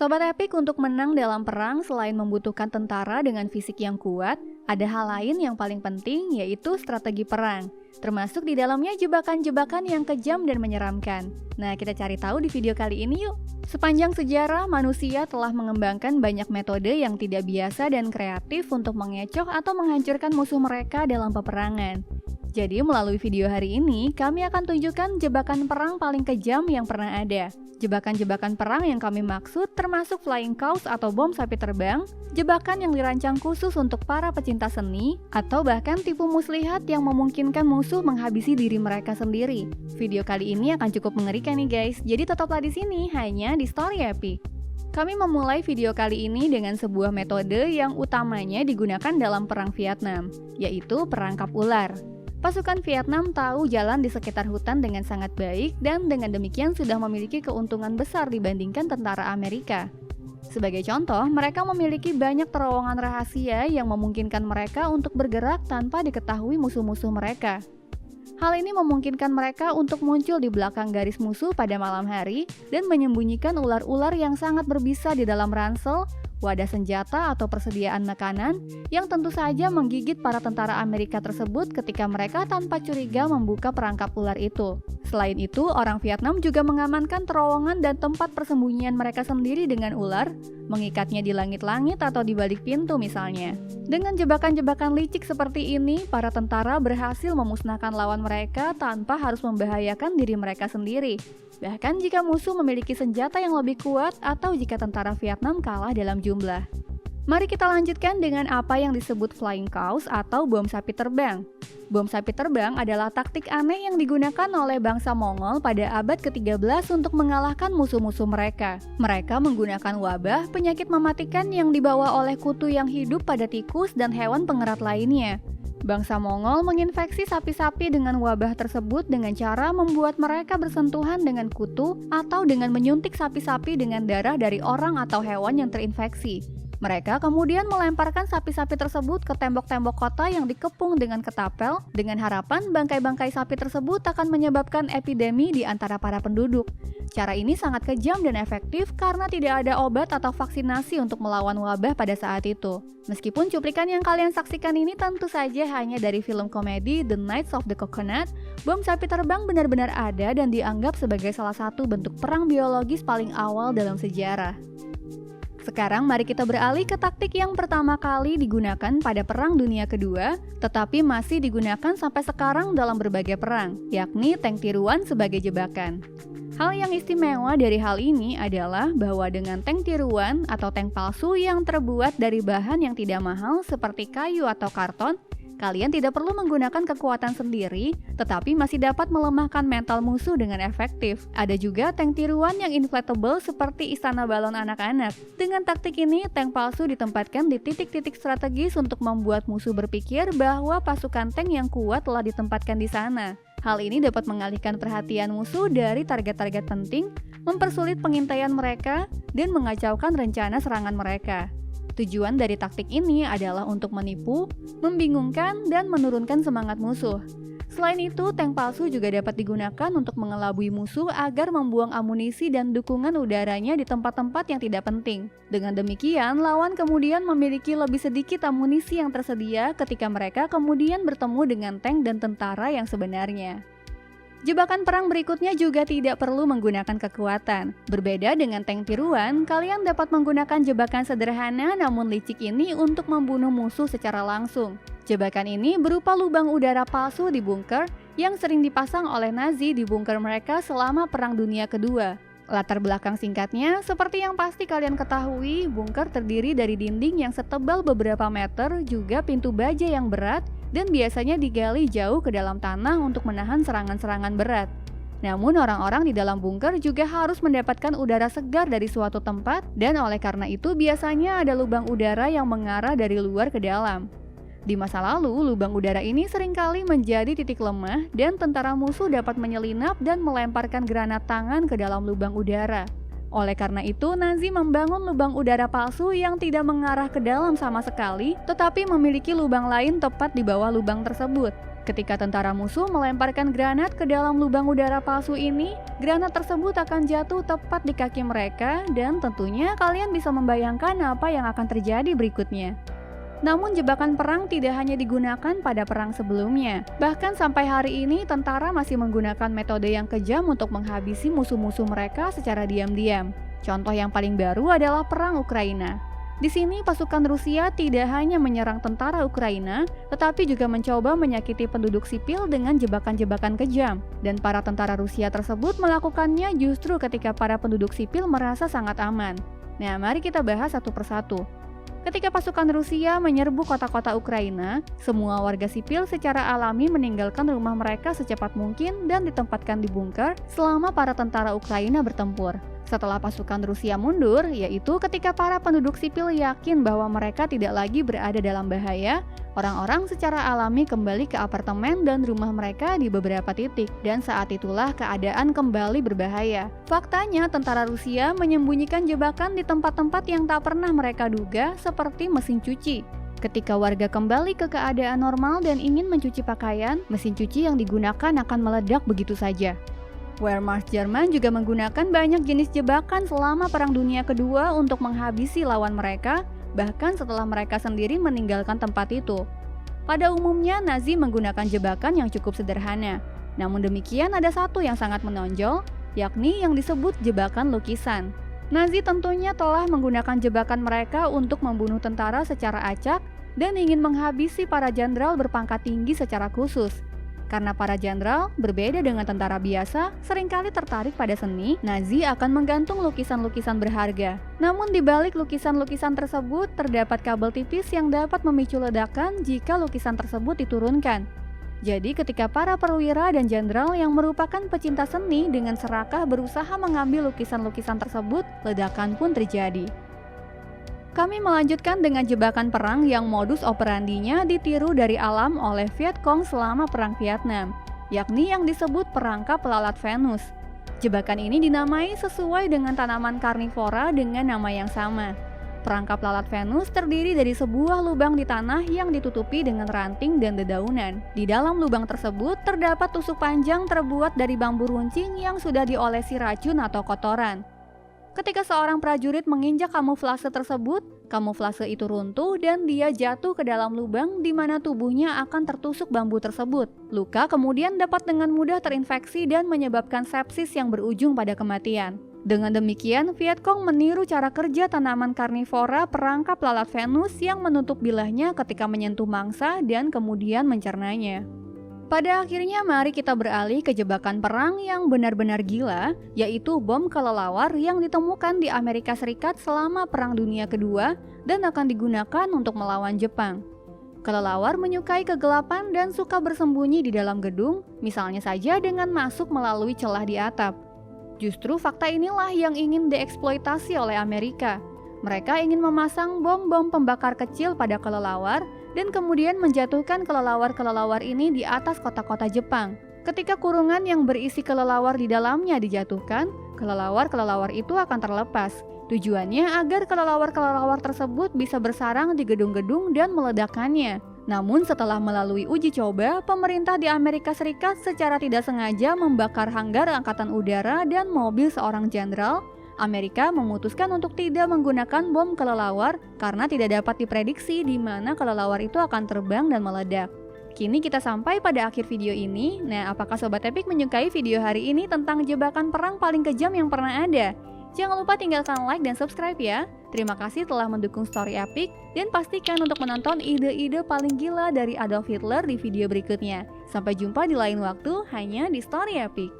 Sobat Epic, untuk menang dalam perang selain membutuhkan tentara dengan fisik yang kuat, ada hal lain yang paling penting, yaitu strategi perang. Termasuk di dalamnya jebakan-jebakan yang kejam dan menyeramkan. Nah, kita cari tahu di video kali ini yuk. Sepanjang sejarah, manusia telah mengembangkan banyak metode yang tidak biasa dan kreatif untuk mengecoh atau menghancurkan musuh mereka dalam peperangan. Jadi, melalui video hari ini, kami akan tunjukkan jebakan perang paling kejam yang pernah ada. Jebakan-jebakan perang yang kami maksud termasuk flying cows atau bom sapi terbang, jebakan yang dirancang khusus untuk para pecinta seni, atau bahkan tipu muslihat yang memungkinkan musuh menghabisi diri mereka sendiri. Video kali ini akan cukup mengerikan nih guys, jadi tetaplah di sini hanya di Story Epic. Kami memulai video kali ini dengan sebuah metode yang utamanya digunakan dalam perang Vietnam, yaitu perangkap ular. Pasukan Vietnam tahu jalan di sekitar hutan dengan sangat baik dan dengan demikian sudah memiliki keuntungan besar dibandingkan tentara Amerika. Sebagai contoh, mereka memiliki banyak terowongan rahasia yang memungkinkan mereka untuk bergerak tanpa diketahui musuh-musuh mereka. Hal ini memungkinkan mereka untuk muncul di belakang garis musuh pada malam hari dan menyembunyikan ular-ular yang sangat berbisa di dalam ransel, wadah senjata atau persediaan makanan yang tentu saja menggigit para tentara Amerika tersebut ketika mereka tanpa curiga membuka perangkap ular itu. Selain itu, orang Vietnam juga mengamankan terowongan dan tempat persembunyian mereka sendiri dengan ular, mengikatnya di langit-langit atau di balik pintu misalnya. Dengan jebakan-jebakan licik seperti ini, para tentara berhasil memusnahkan lawan mereka tanpa harus membahayakan diri mereka sendiri. Bahkan jika musuh memiliki senjata yang lebih kuat atau jika tentara Vietnam kalah dalam jumlah. Mari kita lanjutkan dengan apa yang disebut flying cows atau bom sapi terbang. Bom sapi terbang adalah taktik aneh yang digunakan oleh bangsa Mongol pada abad ke-13 untuk mengalahkan musuh-musuh mereka. Mereka menggunakan wabah, penyakit mematikan yang dibawa oleh kutu yang hidup pada tikus dan hewan pengerat lainnya. Bangsa Mongol menginfeksi sapi-sapi dengan wabah tersebut dengan cara membuat mereka bersentuhan dengan kutu atau dengan menyuntik sapi-sapi dengan darah dari orang atau hewan yang terinfeksi. Mereka kemudian melemparkan sapi-sapi tersebut ke tembok-tembok kota yang dikepung dengan ketapel dengan harapan bangkai-bangkai sapi tersebut akan menyebabkan epidemi di antara para penduduk. Cara ini sangat kejam dan efektif karena tidak ada obat atau vaksinasi untuk melawan wabah pada saat itu. Meskipun cuplikan yang kalian saksikan ini tentu saja hanya dari film komedi The Knights of the Coconut, bom sapi terbang benar-benar ada dan dianggap sebagai salah satu bentuk perang biologis paling awal dalam sejarah. Sekarang mari kita beralih ke taktik yang pertama kali digunakan pada Perang Dunia Kedua, tetapi masih digunakan sampai sekarang dalam berbagai perang, yakni tank tiruan sebagai jebakan. Hal yang istimewa dari hal ini adalah bahwa dengan tank tiruan atau tank palsu yang terbuat dari bahan yang tidak mahal seperti kayu atau karton, kalian tidak perlu menggunakan kekuatan sendiri, tetapi masih dapat melemahkan mental musuh dengan efektif. Ada juga tank tiruan yang inflatable seperti istana balon anak-anak. Dengan taktik ini, tank palsu ditempatkan di titik-titik strategis untuk membuat musuh berpikir bahwa pasukan tank yang kuat telah ditempatkan di sana. Hal ini dapat mengalihkan perhatian musuh dari target-target penting, mempersulit pengintaian mereka, dan mengacaukan rencana serangan mereka. Tujuan dari taktik ini adalah untuk menipu, membingungkan, dan menurunkan semangat musuh. Selain itu, tank palsu juga dapat digunakan untuk mengelabui musuh agar membuang amunisi dan dukungan udaranya di tempat-tempat yang tidak penting. Dengan demikian, lawan kemudian memiliki lebih sedikit amunisi yang tersedia ketika mereka kemudian bertemu dengan tank dan tentara yang sebenarnya. Jebakan perang berikutnya juga tidak perlu menggunakan kekuatan. Berbeda dengan tank tiruan, kalian dapat menggunakan jebakan sederhana namun licik ini untuk membunuh musuh secara langsung. Jebakan ini berupa lubang udara palsu di bunker yang sering dipasang oleh Nazi di bunker mereka selama Perang Dunia Kedua. Latar belakang singkatnya, seperti yang pasti kalian ketahui, bunker terdiri dari dinding yang setebal beberapa meter, juga pintu baja yang berat, dan biasanya digali jauh ke dalam tanah untuk menahan serangan-serangan berat. Namun orang-orang di dalam bunker juga harus mendapatkan udara segar dari suatu tempat, dan oleh karena itu biasanya ada lubang udara yang mengarah dari luar ke dalam. Di masa lalu, lubang udara ini seringkali menjadi titik lemah dan tentara musuh dapat menyelinap dan melemparkan granat tangan ke dalam lubang udara. Oleh karena itu, Nazi membangun lubang udara palsu yang tidak mengarah ke dalam sama sekali, tetapi memiliki lubang lain tepat di bawah lubang tersebut. Ketika tentara musuh melemparkan granat ke dalam lubang udara palsu ini, granat tersebut akan jatuh tepat di kaki mereka, dan tentunya kalian bisa membayangkan apa yang akan terjadi berikutnya. Namun jebakan perang tidak hanya digunakan pada perang sebelumnya. Bahkan sampai hari ini tentara masih menggunakan metode yang kejam untuk menghabisi musuh-musuh mereka secara diam-diam. Contoh yang paling baru adalah perang Ukraina. Di sini pasukan Rusia tidak hanya menyerang tentara Ukraina, tetapi juga mencoba menyakiti penduduk sipil dengan jebakan-jebakan kejam. Dan para tentara Rusia tersebut melakukannya justru ketika para penduduk sipil merasa sangat aman. Nah, mari kita bahas satu persatu. Ketika pasukan Rusia menyerbu kota-kota Ukraina, semua warga sipil secara alami meninggalkan rumah mereka secepat mungkin dan ditempatkan di bunker selama para tentara Ukraina bertempur. Setelah pasukan Rusia mundur, yaitu ketika para penduduk sipil yakin bahwa mereka tidak lagi berada dalam bahaya, orang-orang secara alami kembali ke apartemen dan rumah mereka di beberapa titik, dan saat itulah keadaan kembali berbahaya. Faktanya, tentara Rusia menyembunyikan jebakan di tempat-tempat yang tak pernah mereka duga, seperti mesin cuci. Ketika warga kembali ke keadaan normal dan ingin mencuci pakaian, mesin cuci yang digunakan akan meledak begitu saja. Wehrmacht Jerman juga menggunakan banyak jenis jebakan selama Perang Dunia Kedua untuk menghabisi lawan mereka, bahkan setelah mereka sendiri meninggalkan tempat itu. Pada umumnya, Nazi menggunakan jebakan yang cukup sederhana. Namun demikian, ada satu yang sangat menonjol, yakni yang disebut jebakan lukisan. Nazi tentunya telah menggunakan jebakan mereka untuk membunuh tentara secara acak dan ingin menghabisi para jenderal berpangkat tinggi secara khusus. Karena para jenderal, berbeda dengan tentara biasa, seringkali tertarik pada seni, Nazi akan menggantung lukisan-lukisan berharga. Namun di balik lukisan-lukisan tersebut, terdapat kabel tipis yang dapat memicu ledakan jika lukisan tersebut diturunkan. Jadi ketika para perwira dan jenderal yang merupakan pecinta seni dengan serakah berusaha mengambil lukisan-lukisan tersebut, ledakan pun terjadi. Kami melanjutkan dengan jebakan perang yang modus operandinya ditiru dari alam oleh Viet Cong selama Perang Vietnam, yakni yang disebut perangkap lalat Venus. Jebakan ini dinamai sesuai dengan tanaman karnivora dengan nama yang sama. Perangkap lalat Venus terdiri dari sebuah lubang di tanah yang ditutupi dengan ranting dan dedaunan. Di dalam lubang tersebut terdapat tusuk panjang terbuat dari bambu runcing yang sudah diolesi racun atau kotoran. Ketika seorang prajurit menginjak kamuflase tersebut, kamuflase itu runtuh dan dia jatuh ke dalam lubang di mana tubuhnya akan tertusuk bambu tersebut. Luka kemudian dapat dengan mudah terinfeksi dan menyebabkan sepsis yang berujung pada kematian. Dengan demikian, Viet Cong meniru cara kerja tanaman karnivora perangkap lalat Venus yang menutup bilahnya ketika menyentuh mangsa dan kemudian mencernanya. Pada akhirnya mari kita beralih ke jebakan perang yang benar-benar gila, yaitu bom kelelawar yang ditemukan di Amerika Serikat selama Perang Dunia Kedua dan akan digunakan untuk melawan Jepang. Kelelawar menyukai kegelapan dan suka bersembunyi di dalam gedung, misalnya saja dengan masuk melalui celah di atap. Justru fakta inilah yang ingin dieksploitasi oleh Amerika. Mereka ingin memasang bom-bom pembakar kecil pada kelelawar dan kemudian menjatuhkan kelelawar-kelelawar ini di atas kota-kota Jepang. Ketika kurungan yang berisi kelelawar di dalamnya dijatuhkan, kelelawar-kelelawar itu akan terlepas. Tujuannya agar kelelawar-kelelawar tersebut bisa bersarang di gedung-gedung dan meledakkannya. Namun setelah melalui uji coba, pemerintah di Amerika Serikat secara tidak sengaja membakar hanggar angkatan udara dan mobil seorang jenderal. Amerika memutuskan untuk tidak menggunakan bom kelelawar karena tidak dapat diprediksi di mana kelelawar itu akan terbang dan meledak. Kini kita sampai pada akhir video ini. Nah, apakah Sobat Epic menyukai video hari ini tentang jebakan perang paling kejam yang pernah ada? Jangan lupa tinggalkan like dan subscribe ya. Terima kasih telah mendukung Story Epic dan pastikan untuk menonton ide-ide paling gila dari Adolf Hitler di video berikutnya. Sampai jumpa di lain waktu hanya di Story Epic.